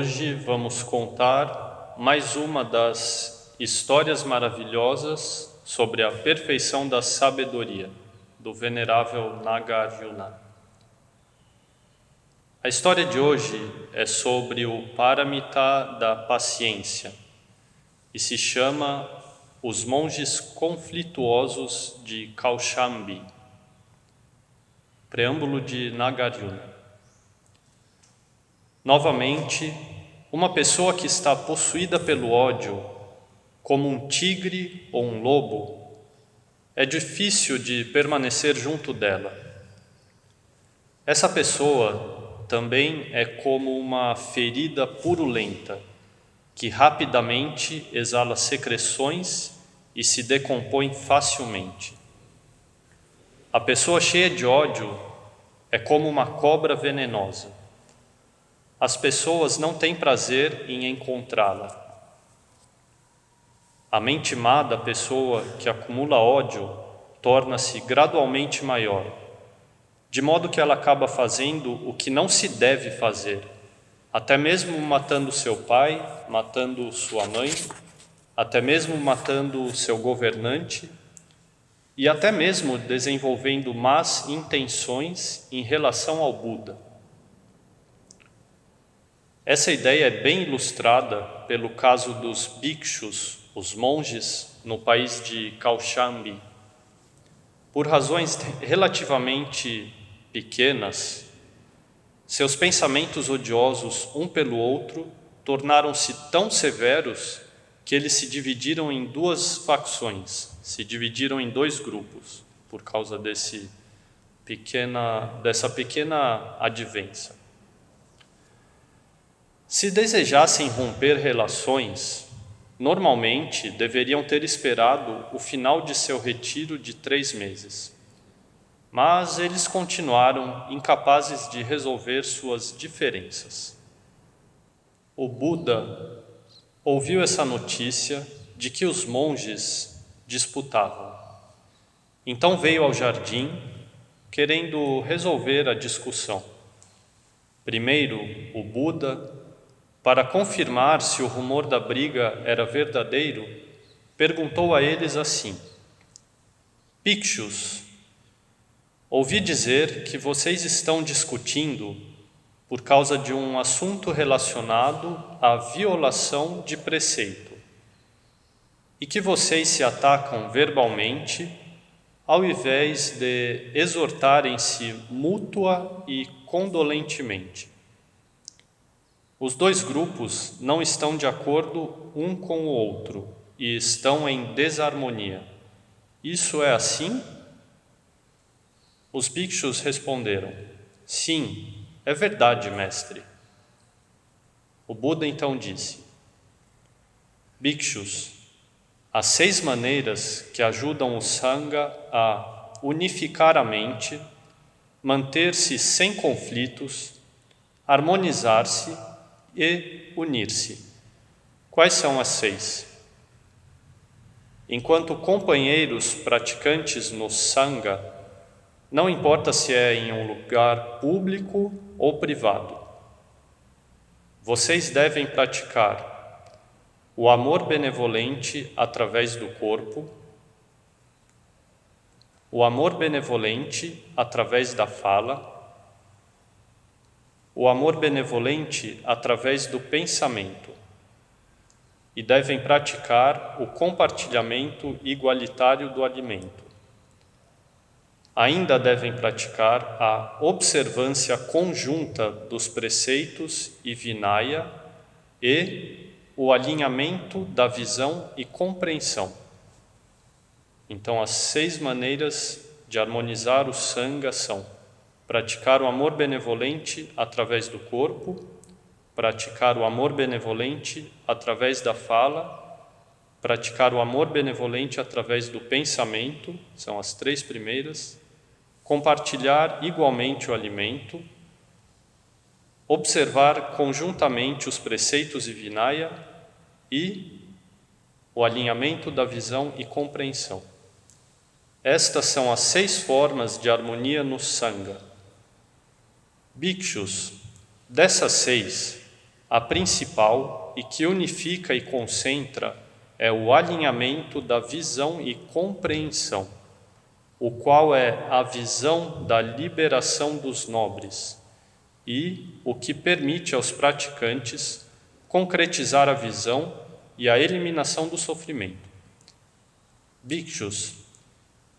Hoje vamos contar mais uma das histórias maravilhosas sobre a perfeição da sabedoria, do venerável Nagarjuna. A história de hoje é sobre o Paramita da paciência e se chama Os Monges Conflituosos de Kaushambi. Preâmbulo de Nagarjuna. Novamente, uma pessoa que está possuída pelo ódio, como um tigre ou um lobo, é difícil de permanecer junto dela. Essa pessoa também é como uma ferida purulenta, que rapidamente exala secreções e se decompõe facilmente. A pessoa cheia de ódio é como uma cobra venenosa. As pessoas não têm prazer em encontrá-la. A mente má da pessoa que acumula ódio torna-se gradualmente maior, de modo que ela acaba fazendo o que não se deve fazer, até mesmo matando seu pai, matando sua mãe, até mesmo matando seu governante e até mesmo desenvolvendo más intenções em relação ao Buda. Essa ideia é bem ilustrada pelo caso dos bhikshus, os monges, no país de Kaushambi. Por razões relativamente pequenas, seus pensamentos odiosos um pelo outro tornaram-se tão severos que eles se dividiram em duas facções, se dividiram em dois grupos, por causa dessa pequena advença. Se desejassem romper relações, normalmente deveriam ter esperado o final de seu retiro de 3 meses. Mas eles continuaram incapazes de resolver suas diferenças. O Buda ouviu essa notícia de que os monges disputavam. Então veio ao jardim, querendo resolver a discussão. Primeiro, o Buda, para confirmar se o rumor da briga era verdadeiro, perguntou a eles assim: Bhikshus, ouvi dizer que vocês estão discutindo por causa de um assunto relacionado à violação de preceito e que vocês se atacam verbalmente ao invés de exortarem-se mútua e condolentemente. Os dois grupos não estão de acordo um com o outro e estão em desarmonia. Isso é assim? Os bhikshus responderam: Sim, é verdade, mestre. O Buda então disse: Bhikshus, há 6 maneiras que ajudam o Sangha a unificar a mente, manter-se sem conflitos, harmonizar-se e unir-se. Quais são as 6? Enquanto companheiros praticantes no Sangha, não importa se é em um lugar público ou privado, vocês devem praticar o amor benevolente através do corpo, o amor benevolente através da fala, o amor benevolente através do pensamento, e devem praticar o compartilhamento igualitário do alimento. Ainda devem praticar a observância conjunta dos preceitos e Vinaya e o alinhamento da visão e compreensão. Então, as 6 maneiras de harmonizar o Sangha são: praticar o amor benevolente através do corpo, praticar o amor benevolente através da fala, praticar o amor benevolente através do pensamento, são as 3 primeiras, compartilhar igualmente o alimento, observar conjuntamente os preceitos e Vinaya e o alinhamento da visão e compreensão. Estas são as 6 formas de harmonia no Sangha. Bhikshus, dessas 6, a principal e que unifica e concentra é o alinhamento da visão e compreensão, o qual é a visão da liberação dos nobres e o que permite aos praticantes concretizar a visão e a eliminação do sofrimento. Bhikshus,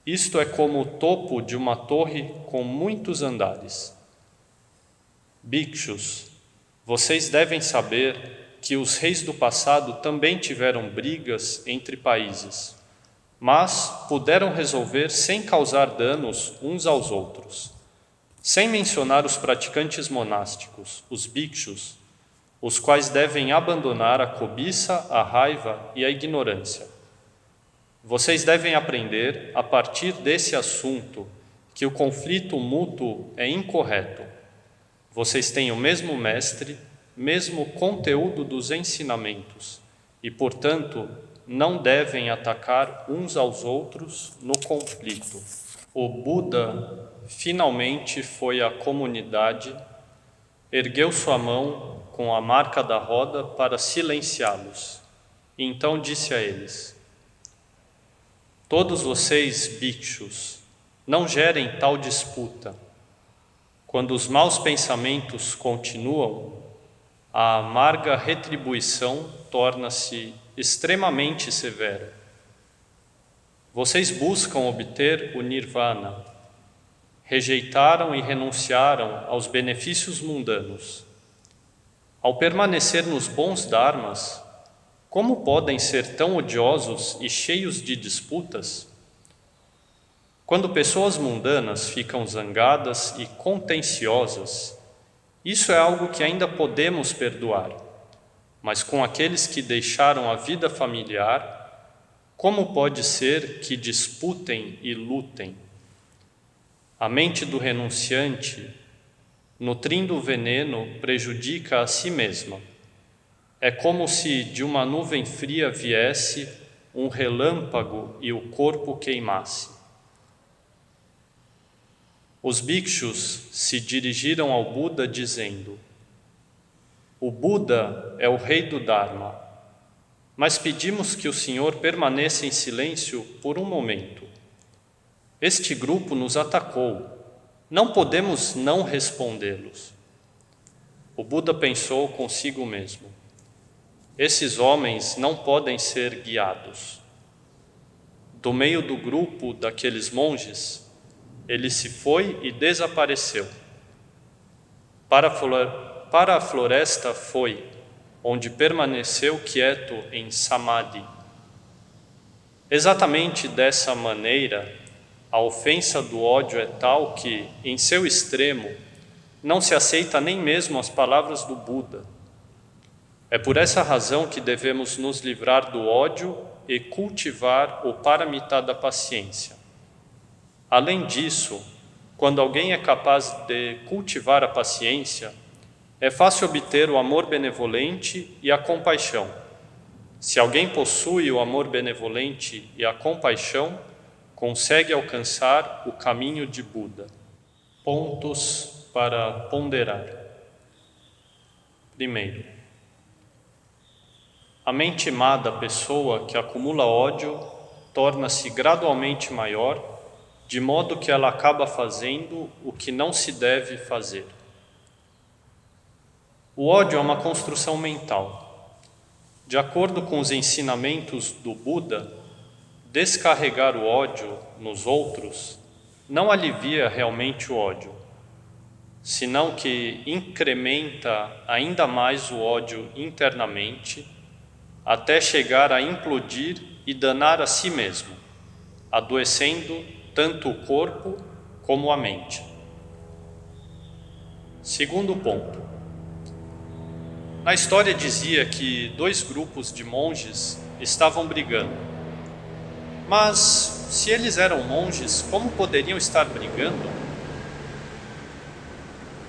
isto é como o topo de uma torre com muitos andares. Bhikshus, vocês devem saber que os reis do passado também tiveram brigas entre países, mas puderam resolver sem causar danos uns aos outros. Sem mencionar os praticantes monásticos, os bhikshus, os quais devem abandonar a cobiça, a raiva e a ignorância. Vocês devem aprender, a partir desse assunto, que o conflito mútuo é incorreto. Vocês têm o mesmo mestre, mesmo conteúdo dos ensinamentos e, portanto, não devem atacar uns aos outros no conflito. O Buda finalmente foi à comunidade, ergueu sua mão com a marca da roda para silenciá-los. E então disse a eles: todos vocês, bhikshus, não gerem tal disputa. Quando os maus pensamentos continuam, a amarga retribuição torna-se extremamente severa. Vocês buscam obter o nirvana, rejeitaram e renunciaram aos benefícios mundanos. Ao permanecer nos bons dharmas, como podem ser tão odiosos e cheios de disputas? Quando pessoas mundanas ficam zangadas e contenciosas, isso é algo que ainda podemos perdoar, mas com aqueles que deixaram a vida familiar, como pode ser que disputem e lutem? A mente do renunciante, nutrindo o veneno, prejudica a si mesma. É como se de uma nuvem fria viesse um relâmpago e o corpo queimasse. Os bhikshus se dirigiram ao Buda dizendo: o Buda é o rei do Dharma, mas pedimos que o Senhor permaneça em silêncio por um momento. Este grupo nos atacou, não podemos não respondê-los. O Buda pensou consigo mesmo: esses homens não podem ser guiados. Do meio do grupo daqueles monges, ele se foi e desapareceu. Para a floresta foi, onde permaneceu quieto em samadhi. Exatamente dessa maneira, a ofensa do ódio é tal que, em seu extremo, não se aceita nem mesmo as palavras do Buda. É por essa razão que devemos nos livrar do ódio e cultivar o paramita da paciência. Além disso, quando alguém é capaz de cultivar a paciência, é fácil obter o amor benevolente e a compaixão. Se alguém possui o amor benevolente e a compaixão, consegue alcançar o caminho de Buda. Pontos para ponderar. Primeiro, a mente má da pessoa que acumula ódio torna-se gradualmente maior, de modo que ela acaba fazendo o que não se deve fazer. O ódio é uma construção mental. De acordo com os ensinamentos do Buda, descarregar o ódio nos outros não alivia realmente o ódio, senão que incrementa ainda mais o ódio internamente, até chegar a implodir e danar a si mesmo, adoecendo tanto o corpo como a mente. Segundo ponto. Na história dizia que 2 grupos de monges estavam brigando. Mas, se eles eram monges, como poderiam estar brigando?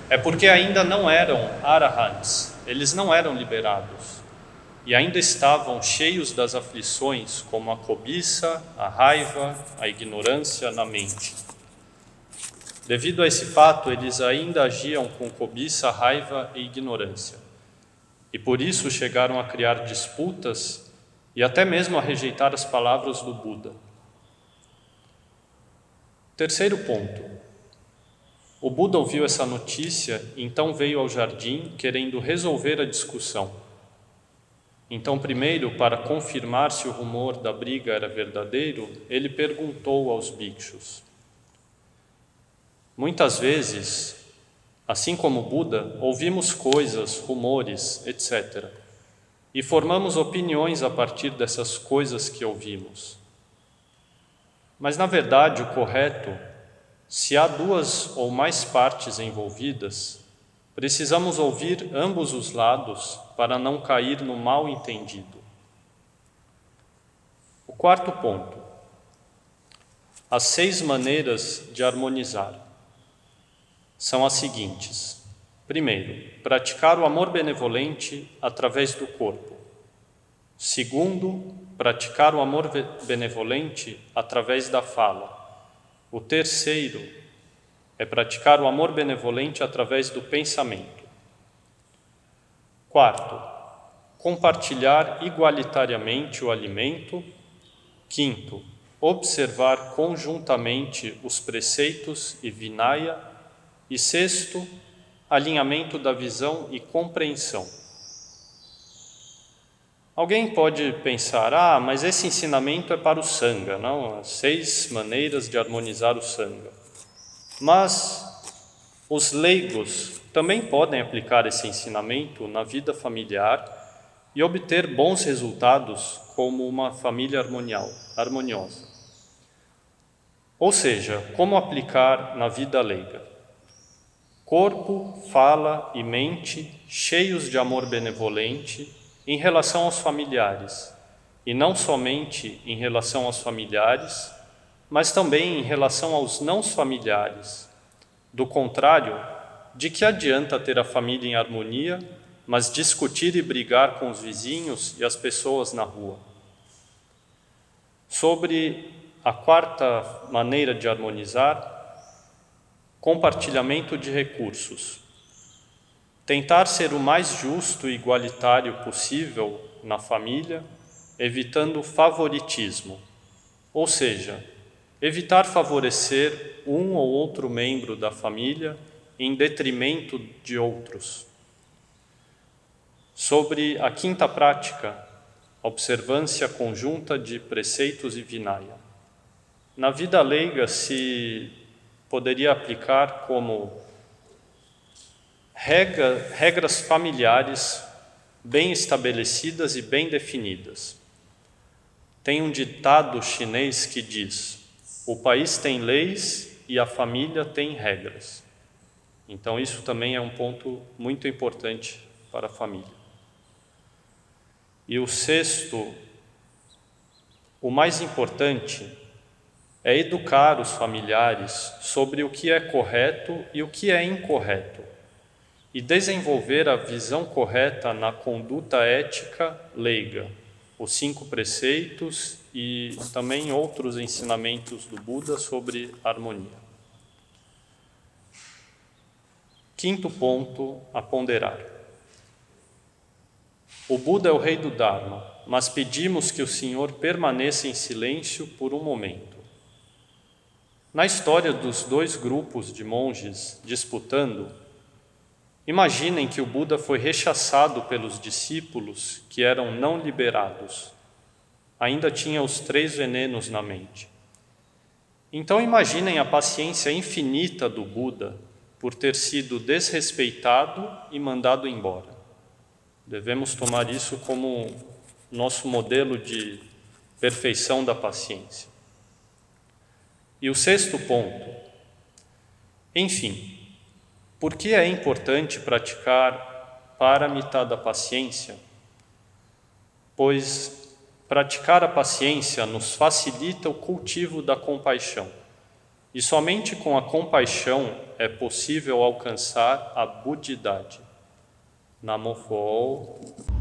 É porque ainda não eram arahants, eles não eram liberados. E ainda estavam cheios das aflições, como a cobiça, a raiva, a ignorância na mente. Devido a esse fato, eles ainda agiam com cobiça, raiva e ignorância. e por isso chegaram a criar disputas e até mesmo a rejeitar as palavras do Buda. Terceiro ponto. O Buda ouviu essa notícia e então veio ao jardim querendo resolver a discussão. Então, primeiro, para confirmar se o rumor da briga era verdadeiro, ele perguntou aos bhikshus. Muitas vezes, assim como Buda, ouvimos coisas, rumores, etc. E formamos opiniões a partir dessas coisas que ouvimos. Mas, na verdade, o correto, se há duas ou mais partes envolvidas, precisamos ouvir ambos os lados para não cair no mal entendido. O quarto ponto. As 6 maneiras de harmonizar são as seguintes. Primeiro, praticar o amor benevolente através do corpo. Segundo, praticar o amor benevolente através da fala. O terceiro é praticar o amor benevolente através do pensamento. Quarto, compartilhar igualitariamente o alimento. Quinto, observar conjuntamente os preceitos e vinaya. E sexto, alinhamento da visão e compreensão. Alguém pode pensar, mas esse ensinamento é para o Sangha, não? As 6 maneiras de harmonizar o Sangha. Mas os leigos também podem aplicar esse ensinamento na vida familiar e obter bons resultados como uma família harmoniosa. Ou seja, como aplicar na vida leiga? Corpo, fala e mente cheios de amor benevolente em relação aos familiares, e não somente em relação aos familiares, mas também em relação aos não familiares. Do contrário, de que adianta ter a família em harmonia, mas discutir e brigar com os vizinhos e as pessoas na rua? Sobre a quarta maneira de harmonizar, compartilhamento de recursos. Tentar ser o mais justo e igualitário possível na família, evitando favoritismo, ou seja, evitar favorecer um ou outro membro da família em detrimento de outros. Sobre a quinta prática, observância conjunta de preceitos e vinaya. Na vida leiga se poderia aplicar como regras familiares bem estabelecidas e bem definidas. Tem um ditado chinês que diz: o país tem leis e a família tem regras. Então isso também é um ponto muito importante para a família. E o sexto, o mais importante, é educar os familiares sobre o que é correto e o que é incorreto, e desenvolver a visão correta na conduta ética leiga, os 5 preceitos e também outros ensinamentos do Buda sobre harmonia. Quinto ponto a ponderar. O Buda é o rei do Dharma, mas pedimos que o Senhor permaneça em silêncio por um momento. Na história dos 2 grupos de monges disputando, imaginem que o Buda foi rechaçado pelos discípulos que eram não liberados. Ainda tinha os 3 venenos na mente. Então imaginem a paciência infinita do Buda por ter sido desrespeitado e mandado embora. Devemos tomar isso como nosso modelo de perfeição da paciência. E o sexto ponto. Enfim, por que é importante praticar paramita da paciência? Pois praticar a paciência nos facilita o cultivo da compaixão. E somente com a compaixão é possível alcançar a budidade. Namo Pho.